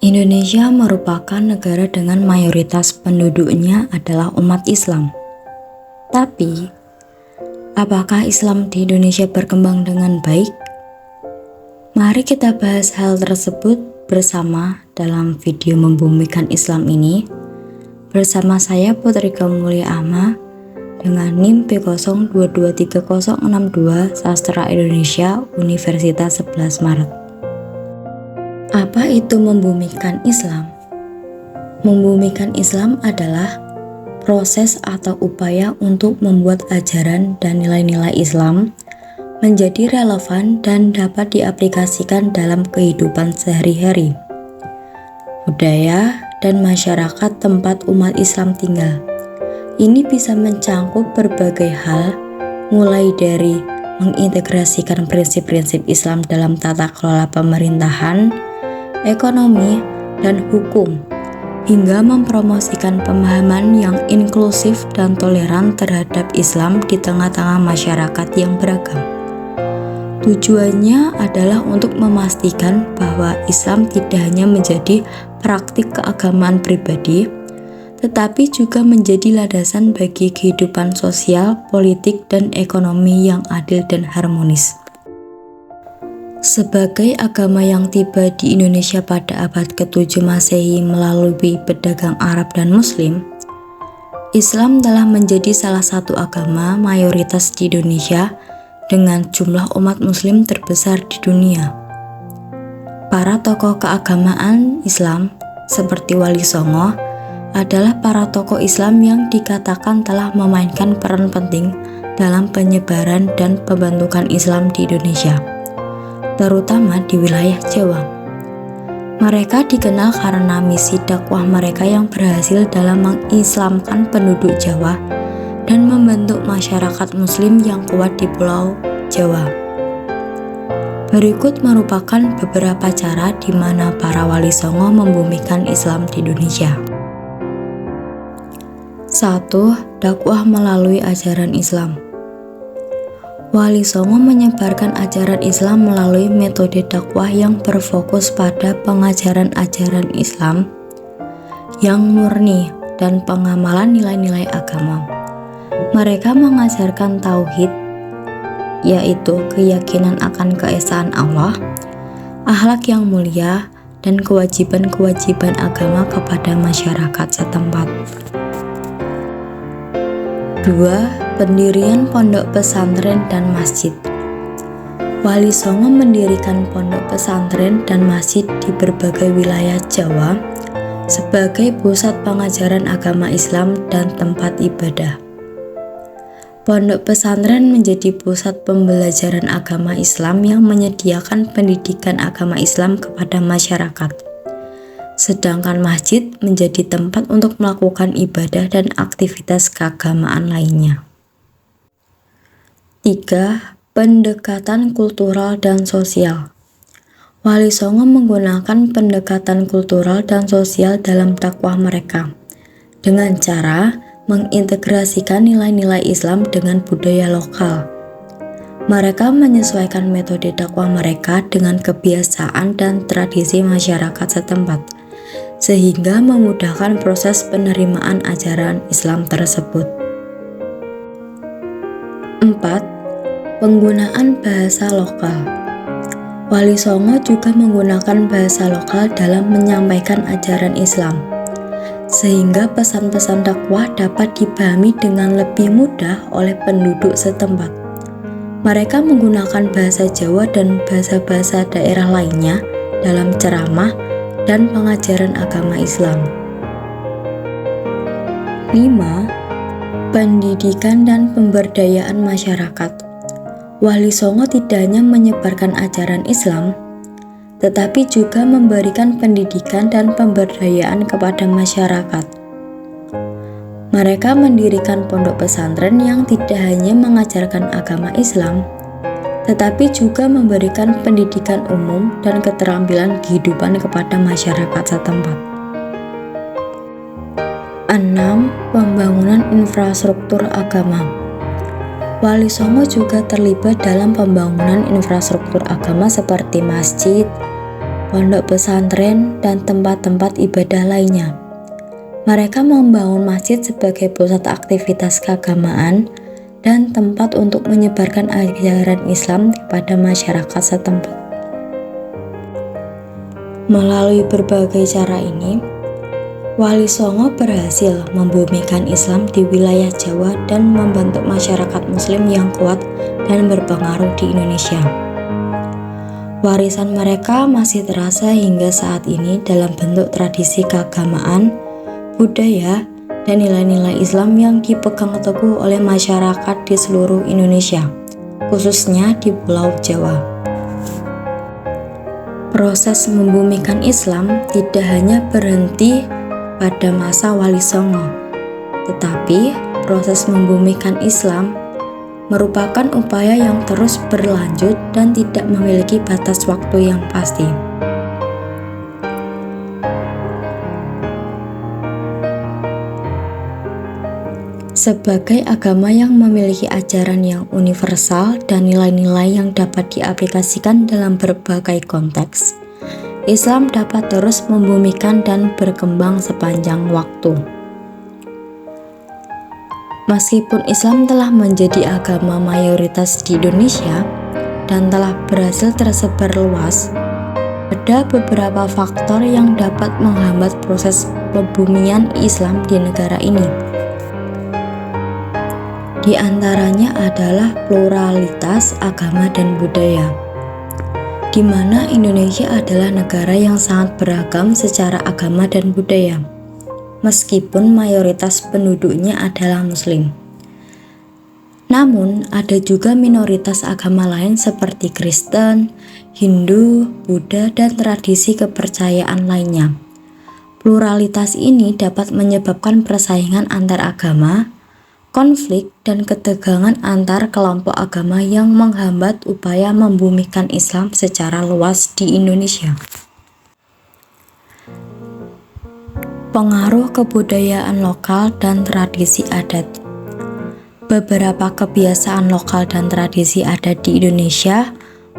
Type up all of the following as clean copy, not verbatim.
Indonesia merupakan negara dengan mayoritas penduduknya adalah umat Islam. Tapi, apakah Islam di Indonesia berkembang dengan baik? Mari kita bahas hal tersebut bersama dalam video Membumikan Islam ini. Bersama saya Putri Kemulia Ahmad dengan NIM P02230062 Sastra Indonesia Universitas 11 Maret. Apa itu membumikan Islam? Membumikan Islam adalah proses atau upaya untuk membuat ajaran dan nilai-nilai Islam menjadi relevan dan dapat diaplikasikan dalam kehidupan sehari-hari, budaya, dan masyarakat tempat umat Islam tinggal. Ini bisa mencangkup berbagai hal, mulai dari mengintegrasikan prinsip-prinsip Islam dalam tata kelola pemerintahan, ekonomi, dan hukum, hingga mempromosikan pemahaman yang inklusif dan toleran terhadap Islam di tengah-tengah masyarakat yang beragam. Tujuannya adalah untuk memastikan bahwa Islam tidak hanya menjadi praktik keagamaan pribadi, tetapi juga menjadi landasan bagi kehidupan sosial, politik, dan ekonomi yang adil dan harmonis. Sebagai agama yang tiba di Indonesia pada abad ke-7 Masehi melalui pedagang Arab dan Muslim, Islam telah menjadi salah satu agama mayoritas di Indonesia dengan jumlah umat Muslim terbesar di dunia. Para tokoh keagamaan Islam seperti Wali Songo adalah para tokoh Islam yang dikatakan telah memainkan peran penting dalam penyebaran dan pembentukan Islam di Indonesia, terutama di wilayah Jawa. Mereka dikenal karena misi dakwah mereka yang berhasil dalam mengislamkan penduduk Jawa dan membentuk masyarakat Muslim yang kuat di Pulau Jawa. Berikut merupakan beberapa cara di mana para Wali Songo membumikan Islam di Indonesia. 1. Dakwah melalui ajaran Islam. Wali Songo menyebarkan ajaran Islam melalui metode dakwah yang berfokus pada pengajaran ajaran Islam yang murni dan pengamalan nilai-nilai agama. Mereka mengajarkan tauhid, yaitu keyakinan akan keesaan Allah, akhlak yang mulia, dan kewajiban-kewajiban agama kepada masyarakat setempat. 2. Pendirian pondok pesantren dan masjid. Wali Songo mendirikan pondok pesantren dan masjid di berbagai wilayah Jawa sebagai pusat pengajaran agama Islam dan tempat ibadah. Pondok pesantren menjadi pusat pembelajaran agama Islam yang menyediakan pendidikan agama Islam kepada masyarakat. Sedangkan masjid menjadi tempat untuk melakukan ibadah dan aktivitas keagamaan lainnya. 3. Pendekatan kultural dan sosial. Wali Songo menggunakan pendekatan kultural dan sosial dalam dakwah mereka dengan cara mengintegrasikan nilai-nilai Islam dengan budaya lokal. Mereka menyesuaikan metode dakwah mereka dengan kebiasaan dan tradisi masyarakat setempat, sehingga memudahkan proses penerimaan ajaran Islam tersebut. 4. Penggunaan bahasa lokal. Wali Songo juga menggunakan bahasa lokal dalam menyampaikan ajaran Islam, sehingga pesan-pesan dakwah dapat dipahami dengan lebih mudah oleh penduduk setempat. Mereka menggunakan bahasa Jawa dan bahasa-bahasa daerah lainnya dalam ceramah dan pengajaran agama Islam. 5. Pendidikan dan pemberdayaan masyarakat. Wali Songo tidak hanya menyebarkan ajaran Islam, tetapi juga memberikan pendidikan dan pemberdayaan kepada masyarakat. Mereka mendirikan pondok pesantren yang tidak hanya mengajarkan agama Islam, tetapi juga memberikan pendidikan umum dan keterampilan kehidupan kepada masyarakat setempat. 6. Pembangunan infrastruktur agama. Wali Songo juga terlibat dalam pembangunan infrastruktur agama seperti masjid, pondok pesantren, dan tempat-tempat ibadah lainnya. Mereka membangun masjid sebagai pusat aktivitas keagamaan dan tempat untuk menyebarkan ajaran Islam kepada masyarakat setempat. Melalui berbagai cara ini, Wali Songo berhasil membumikan Islam di wilayah Jawa dan membentuk masyarakat Muslim yang kuat dan berpengaruh di Indonesia. Warisan mereka masih terasa hingga saat ini dalam bentuk tradisi keagamaan, budaya, dan nilai-nilai Islam yang dipegang teguh oleh masyarakat di seluruh Indonesia, khususnya di Pulau Jawa. Proses membumikan Islam tidak hanya berhenti pada masa Wali Songo, tetapi proses membumikan Islam merupakan upaya yang terus berlanjut dan tidak memiliki batas waktu yang pasti. Sebagai agama yang memiliki ajaran yang universal dan nilai-nilai yang dapat diaplikasikan dalam berbagai konteks, Islam dapat terus membumikan dan berkembang sepanjang waktu. Meskipun Islam telah menjadi agama mayoritas di Indonesia dan telah berhasil tersebar luas, ada beberapa faktor yang dapat menghambat proses pembumian Islam di negara ini. Di antaranya adalah pluralitas agama dan budaya, di mana Indonesia adalah negara yang sangat beragam secara agama dan budaya, meskipun mayoritas penduduknya adalah Muslim. Namun, ada juga minoritas agama lain seperti Kristen, Hindu, Buddha, dan tradisi kepercayaan lainnya. Pluralitas ini dapat menyebabkan persaingan antar agama, konflik, dan ketegangan antar kelompok agama yang menghambat upaya membumikan Islam secara luas di Indonesia. Pengaruh kebudayaan lokal dan tradisi adat. Beberapa kebiasaan lokal dan tradisi adat di Indonesia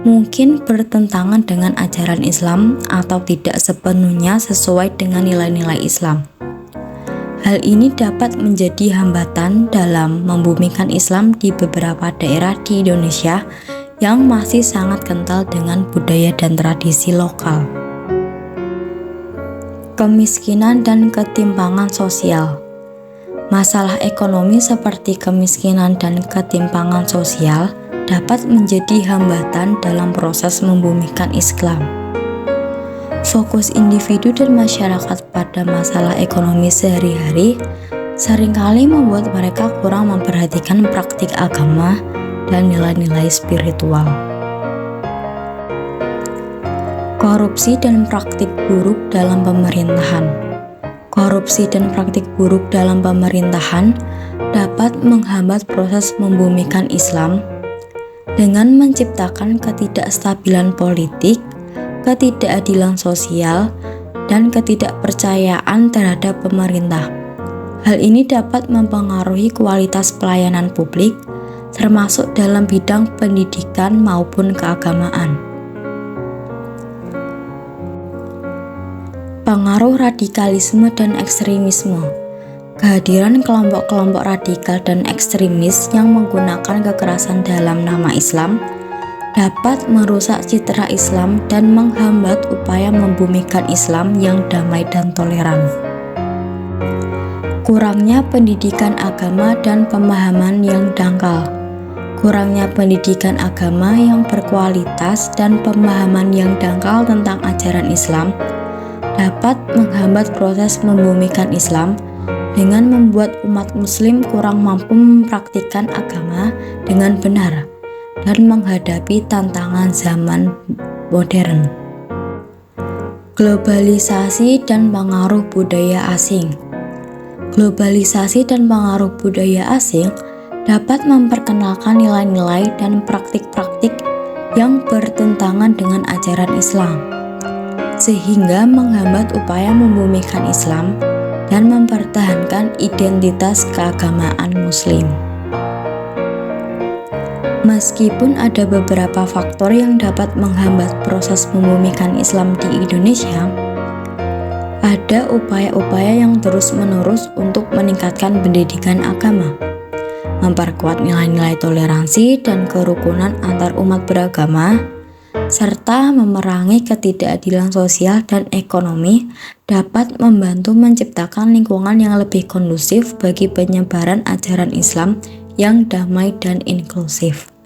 mungkin bertentangan dengan ajaran Islam atau tidak sepenuhnya sesuai dengan nilai-nilai Islam. Hal ini dapat menjadi hambatan dalam membumikan Islam di beberapa daerah di Indonesia yang masih sangat kental dengan budaya dan tradisi lokal. Kemiskinan dan ketimpangan sosial. Masalah ekonomi seperti kemiskinan dan ketimpangan sosial dapat menjadi hambatan dalam proses membumikan Islam. Fokus individu dan masyarakat pada masalah ekonomi sehari-hari seringkali membuat mereka kurang memperhatikan praktik agama dan nilai-nilai spiritual. Korupsi dan praktik buruk dalam pemerintahan. Korupsi dan praktik buruk dalam pemerintahan dapat menghambat proses membumikan Islam dengan menciptakan ketidakstabilan politik, ketidakadilan sosial, dan ketidakpercayaan terhadap pemerintah. Hal ini dapat mempengaruhi kualitas pelayanan publik, termasuk dalam bidang pendidikan maupun keagamaan. Pengaruh radikalisme dan ekstremisme. Kehadiran kelompok-kelompok radikal dan ekstremis yang menggunakan kekerasan dalam nama Islam dapat merusak citra Islam dan menghambat upaya membumikan Islam yang damai dan toleran. Kurangnya pendidikan agama dan pemahaman yang dangkal. Kurangnya pendidikan agama yang berkualitas dan pemahaman yang dangkal tentang ajaran Islam dapat menghambat proses membumikan Islam dengan membuat umat Muslim kurang mampu mempraktikkan agama dengan benar dan menghadapi tantangan zaman modern. Globalisasi dan pengaruh budaya asing. Globalisasi dan pengaruh budaya asing dapat memperkenalkan nilai-nilai dan praktik-praktik yang bertentangan dengan ajaran Islam, sehingga menghambat upaya membumikan Islam dan mempertahankan identitas keagamaan Muslim. Meskipun ada beberapa faktor yang dapat menghambat proses membumikan Islam di Indonesia, ada upaya-upaya yang terus-menerus untuk meningkatkan pendidikan agama, memperkuat nilai-nilai toleransi dan kerukunan antar umat beragama, serta memerangi ketidakadilan sosial dan ekonomi dapat membantu menciptakan lingkungan yang lebih kondusif bagi penyebaran ajaran Islam yang damai dan inklusif.